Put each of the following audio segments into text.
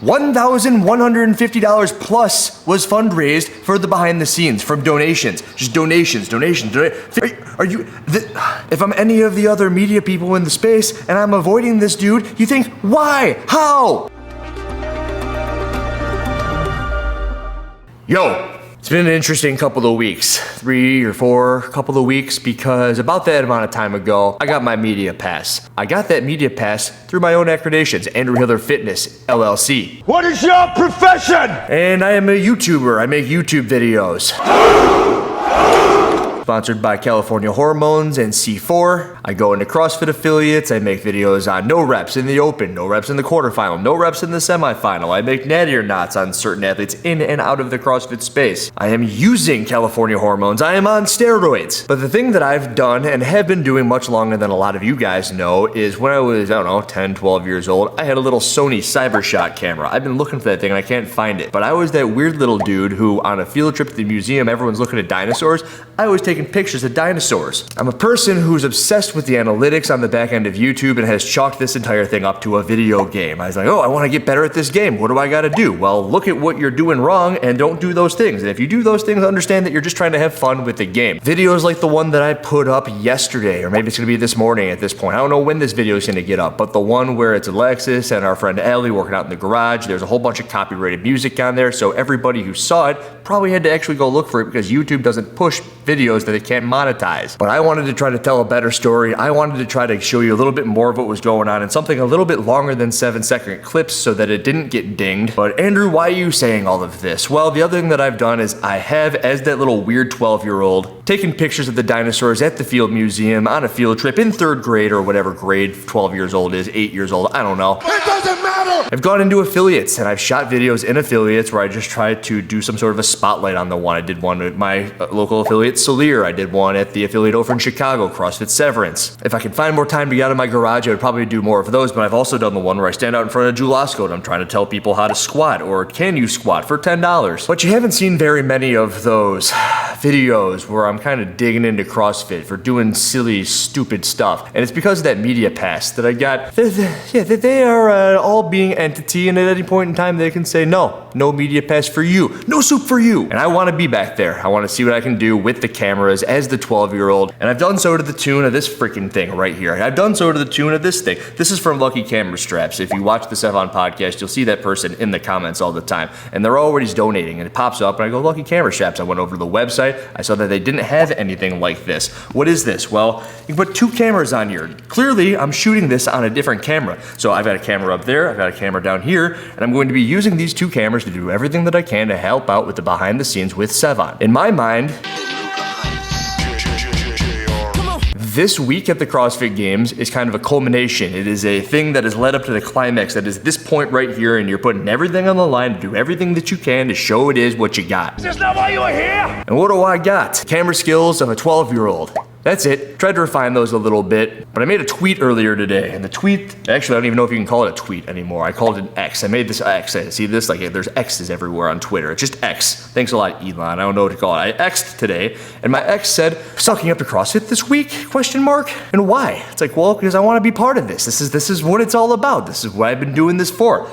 $1,150 plus was fundraised for the behind the scenes from donations. Just donations. Are you, if I'm any of the other media people in the space and I'm avoiding this dude, you think, why? How? Yo. It's been an interesting couple of weeks, 3 or 4 couple of weeks, because about that amount of time ago, I got my media pass. I got that media pass through my own accreditations, Andrew Hiller Fitness, LLC. What is your profession? And I am a YouTuber. I make YouTube videos. Sponsored by California Hormones and C4. I go into CrossFit affiliates. I make videos on no reps in the open, no reps in the quarterfinal, no reps in the semifinal. I make natty or nots on certain athletes in and out of the CrossFit space. I am using California Hormones. I am on steroids. But the thing that I've done and have been doing much longer than a lot of you guys know is when I was, 10, 12 years old, I had a little Sony CyberShot camera. I've been looking for that thing and I can't find it. But I was that weird little dude who, on a field trip to the museum, everyone's looking at dinosaurs. I was taking pictures of dinosaurs. I'm a person who's obsessed with the analytics on the back end of YouTube and has chalked this entire thing up to a video game. I was like, oh, I want to get better at this game. What do I got to do? Well, look at what you're doing wrong and don't do those things. And if you do those things, understand that you're just trying to have fun with the game. Videos like the one that I put up yesterday, or maybe it's going to be this morning at this point. I don't know when this video is going to get up, but the one where it's Alexis and our friend Allie working out in the garage, there's a whole bunch of copyrighted music on there, so everybody who saw it probably had to actually go look for it because YouTube doesn't push videos that it can't monetize. But I wanted to try to tell a better story. I wanted to try to show you a little bit more of what was going on and something a little bit longer than 7-second clips so that it didn't get dinged. But Andrew, why are you saying all of this? Well, the other thing that I've done is I have, as that little weird 12-year-old, taken pictures of the dinosaurs at the Field Museum on a field trip in 3rd grade or whatever grade 12 years old is, 8 years old, I don't know. It doesn't matter! I've gone into affiliates and I've shot videos in affiliates where I just tried to do some sort of a spotlight on the one. I did one at my local affiliate, Solir. I did one at the affiliate over in Chicago, CrossFit Severance. If I could find more time to get out of my garage, I would probably do more of those, but I've also done the one where I stand out in front of Julasco and I'm trying to tell people how to squat or can you squat for $10. But you haven't seen very many of those videos where I'm kind of digging into CrossFit for doing silly, stupid stuff. And it's because of that media pass that I got. They are all being entity, and at any point in time they can say, no media pass for you, no soup for you. And I want to be back there. I want to see what I can do with the cameras as the 12-year-old. And I've done so to the tune of this freaking thing right here. I've done so to the tune of this thing. This is from Lucky Camera Straps. If you watch the Sevon podcast, you'll see that person in the comments all the time. And they're always donating, and it pops up, and I go, Lucky Camera Straps. I went over to the website. I saw that they didn't have anything like this. What is this? Well, you can put 2 cameras on here. Clearly, I'm shooting this on a different camera. So I've got a camera up there, I've got a camera down here, and I'm going to be using these 2 cameras to do everything that I can to help out with the behind the scenes with Sevon. In my mind, this week at the CrossFit Games is kind of a culmination. It is a thing that has led up to the climax that is this point right here, and you're putting everything on the line to do everything that you can to show it is what you got. Is this not why you are here? And what do I got? Camera skills of a 12-year-old. That's it. Tried to refine those a little bit, but I made a tweet earlier today, and the tweet, actually I don't even know if you can call it a tweet anymore. I called it an X. I made this X. I see this, like there's X's everywhere on Twitter. It's just X. Thanks a lot, Elon. I don't know what to call it. I X'd today, and my X said, sucking up to CrossFit this week? Question mark. And why? It's like, well, because I want to be part of this. This is what it's all about. This is what I've been doing this for.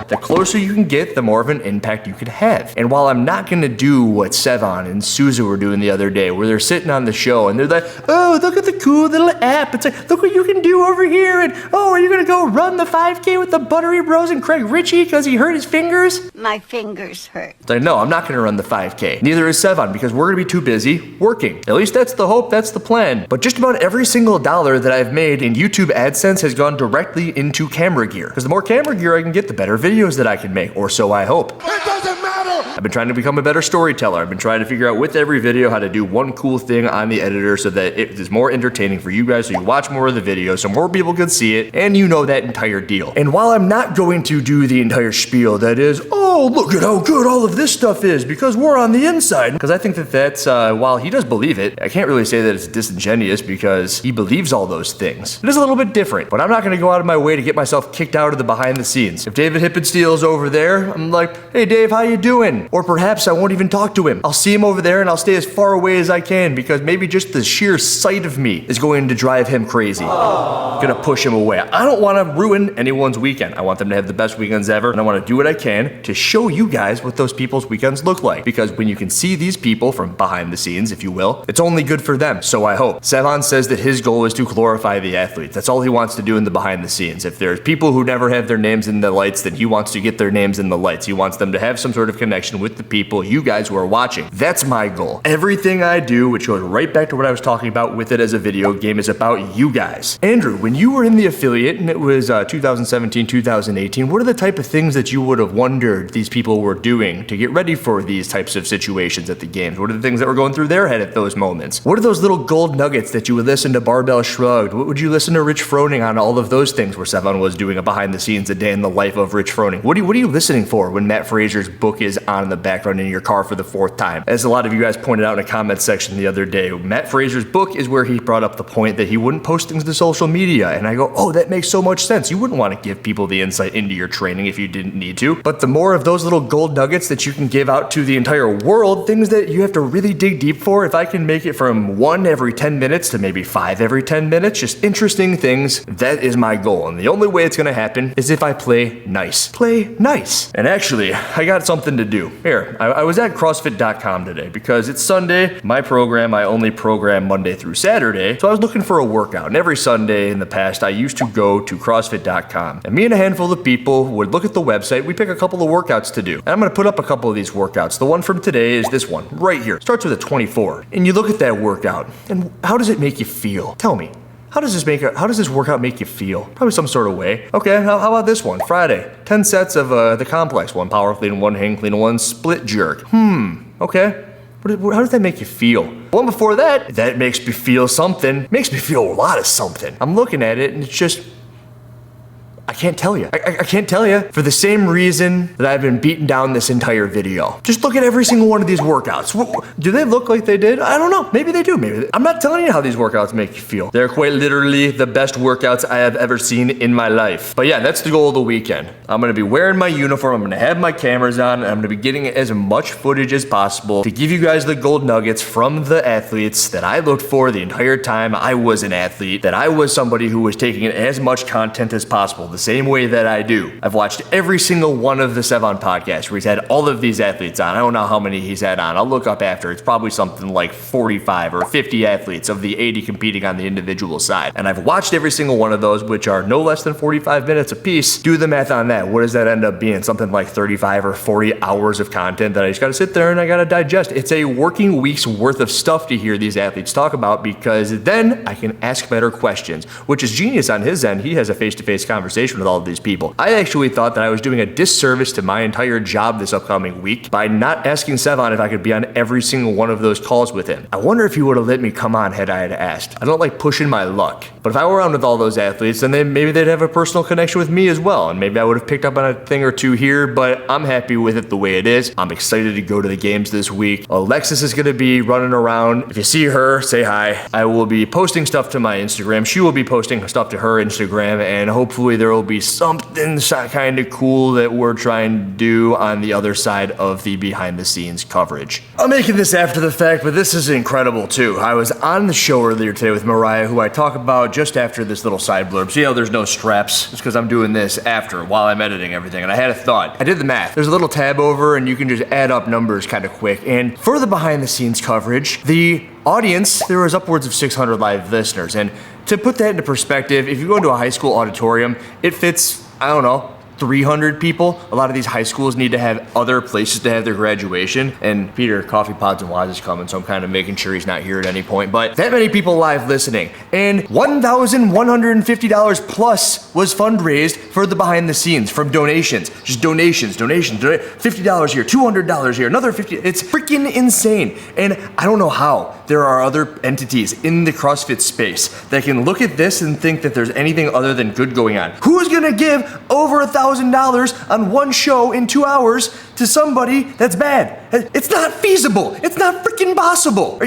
The closer you can get, the more of an impact you could have. And while I'm not gonna do what Sevon and Suzu were doing the other day, where they're sitting on the show and they're like, oh, look at the cool little app. It's like, look what you can do over here. And oh, are you gonna go run the 5K with the Buttery Bros and Craig Ritchie because he hurt his fingers? My fingers hurt. It's like, no, I'm not gonna run the 5K. Neither is Sevon because we're gonna be too busy working. At least that's the hope, that's the plan. But just about every single dollar that I've made in YouTube AdSense has gone directly into camera gear. Because the more camera gear I can get, the better videos that I can make, or so I hope. It doesn't matter! I've been trying to become a better storyteller. I've been trying to figure out with every video how to do one cool thing on the editor so that it is more entertaining for you guys, so you watch more of the video, so more people can see it, and you know that entire deal. And while I'm not going to do the entire spiel that is, oh, look at how good all of this stuff is because we're on the inside, because I think that that's, while he does believe it, I can't really say that it's disingenuous because he believes all those things. It is a little bit different, but I'm not going to go out of my way to get myself kicked out of the behind the scenes. If David Hippensteel's over there, I'm like, hey Dave, how you doing? doing? Or perhaps I won't even talk to him. I'll see him over there and I'll stay as far away as I can because maybe just the sheer sight of me is going to drive him crazy. I'm gonna push him away. I don't want to ruin anyone's weekend. I want them to have the best weekends ever, and I want to do what I can to show you guys what those people's weekends look like. Because when you can see these people from behind the scenes, if you will, it's only good for them, so I hope. Sevan says that his goal is to glorify the athletes. That's all he wants to do in the behind the scenes. If there's people who never have their names in the lights, then he wants to get their names in the lights. He wants them to have some sort of connection with the people, you guys who are watching. That's my goal. Everything I do, which goes right back to what I was talking about with it as a video game, is about you guys. Andrew, when you were in the affiliate and it was 2017, 2018, what are the type of things that you would have wondered these people were doing to get ready for these types of situations at the games? What are the things that were going through their head at those moments? What are those little gold nuggets that you would listen to Barbell Shrugged? What would you listen to Rich Froning on? All of those things where Sevan was doing a behind the scenes, a day in the life of Rich Froning. What are you listening for when Matt Fraser's book is on in the background in your car for the 4th time? As a lot of you guys pointed out in a comment section the other day, Matt Fraser's book is where he brought up the point that he wouldn't post things to social media. And I go, oh, that makes so much sense. You wouldn't want to give people the insight into your training if you didn't need to. But the more of those little gold nuggets that you can give out to the entire world, things that you have to really dig deep for, if I can make it from 1 every 10 minutes to maybe 5 every 10 minutes, just interesting things, that is my goal. And the only way it's going to happen is if I play nice. Play nice. And actually, I got something to do. Here, I was at CrossFit.com today because it's Sunday. My program, I only program Monday through Saturday. So I was looking for a workout. And every Sunday in the past, I used to go to CrossFit.com. And me and a handful of people would look at the website. We pick a couple of workouts to do. And I'm going to put up a couple of these workouts. The one from today is this one right here. Starts with a 24. And you look at that workout. And how does it make you feel? Tell me. How does this workout make you feel? Probably some sort of way. Okay, how about this one? Friday. 10 sets of the complex. 1 power clean, 1 hang clean, 1 split jerk. Okay. How does that make you feel? One before that makes me feel something. Makes me feel a lot of something. I'm looking at it and it's just, I can't tell you. I can't tell you for the same reason that I've been beaten down this entire video. Just look at every single one of these workouts. Do they look like they did? I don't know. Maybe they do. Maybe I'm not telling you how these workouts make you feel. They're quite literally the best workouts I have ever seen in my life. But yeah, that's the goal of the weekend. I'm going to be wearing my uniform. I'm going to have my cameras on. And I'm going to be getting as much footage as possible to give you guys the gold nuggets from the athletes that I looked for the entire time I was an athlete, that I was somebody who was taking in as much content as possible. The same way that I do. I've watched every single one of the Sevan podcasts where he's had all of these athletes on. I don't know how many he's had on. I'll look up after. It's probably something like 45 or 50 athletes of the 80 competing on the individual side. And I've watched every single one of those, which are no less than 45 minutes a piece. Do the math on that. What does that end up being? Something like 35 or 40 hours of content that I just got to sit there and I got to digest. It's a working week's worth of stuff to hear these athletes talk about because then I can ask better questions, which is genius on his end. He has a face-to-face conversation with all of these people. I actually thought that I was doing a disservice to my entire job this upcoming week by not asking Sevan if I could be on every single one of those calls with him. I wonder if he would have let me come on had I had asked. I don't like pushing my luck, but if I were on with all those athletes, then maybe they'd have a personal connection with me as well, and maybe I would have picked up on a thing or two here, but I'm happy with it the way it is. I'm excited to go to the games this week. Alexis is going to be running around. If you see her, say hi. I will be posting stuff to my Instagram. She will be posting stuff to her Instagram, and hopefully there will be something kind of cool that we're trying to do on the other side of the behind the scenes coverage. I'm making this after the fact, but this is incredible too. I was on the show earlier today with Mariah, who I talk about just after this little side blurb. See how there's no straps? It's because I'm doing this after, while I'm editing everything, and I had a thought. I did the math. There's a little tab over, and you can just add up numbers kind of quick, and for the behind the scenes coverage, the audience, there was upwards of 600 live listeners, and to put that into perspective, if you go into a high school auditorium, it fits, I don't know, 300 people. A lot of these high schools need to have other places to have their graduation. And Peter, Coffee Pods and Wise is coming, so I'm kind of making sure he's not here at any point. But that many people live listening. And $1,150 plus was fundraised for the behind the scenes from donations. Just donations. $50 here, $200 here, another $50. It's freaking insane. And I don't know how there are other entities in the CrossFit space that can look at this and think that there's anything other than good going on. Who's gonna give over $1,000 on one show in 2 hours to somebody that's bad? It's not feasible. It's not freaking possible.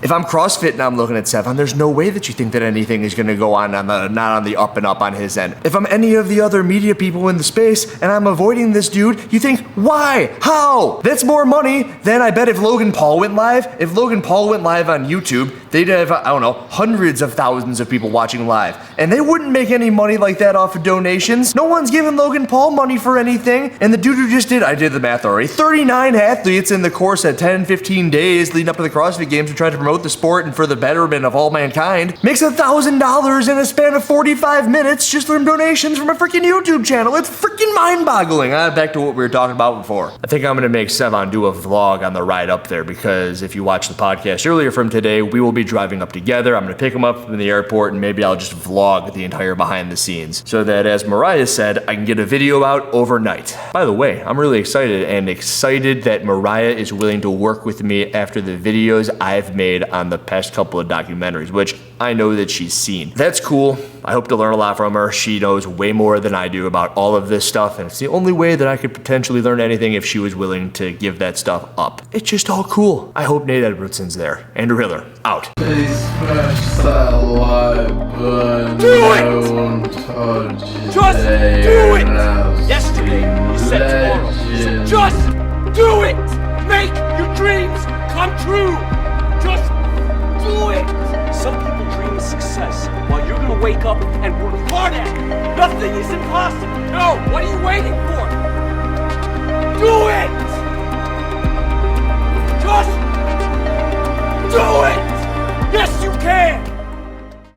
If I'm CrossFit and I'm looking at Sevan, there's no way that you think that anything is going to go on not on the up and up on his end. If I'm any of the other media people in the space and I'm avoiding this dude, you think, Why? How? That's more money than I bet if Logan Paul went live. If Logan Paul went live on YouTube, they'd have, I don't know, hundreds of thousands of people watching live. And they wouldn't make any money like that off of donations. No one's giving Logan Paul money for anything. And the dude who just did, I did the math already, 39 athletes in the course at 10, 15 days leading up to the CrossFit Games to try to promote the sport and for the betterment of all mankind, makes $1,000 in a span of 45 minutes just from donations from a freaking YouTube channel. It's freaking mind-boggling. Back to what we were talking about before. I think I'm gonna make Sevan do a vlog on the ride up there, because if you watch the podcast earlier from today, we will be driving up together. I'm gonna pick him up from the airport and maybe I'll just vlog the entire behind the scenes so that, as Mariah said, I can get a video out overnight. By the way, I'm really excited that Mariah is willing to work with me after the videos I've made on the past couple of documentaries, which I know that she's seen. That's cool. I hope to learn a lot from her. She knows way more than I do about all of this stuff, and it's the only way that I could potentially learn anything if she was willing to give that stuff up. It's just all cool. I hope Nate Edwardson's there. Andrew Hiller, out. Please smash that like button. Do it! No one told you Just they do are it! now Yesterday, you said tomorrow. legends. Just do it! Make your dreams come true! Just do it! Some people dream of success, while you're gonna wake up and work hard at it. Nothing is impossible. No, what are you waiting for?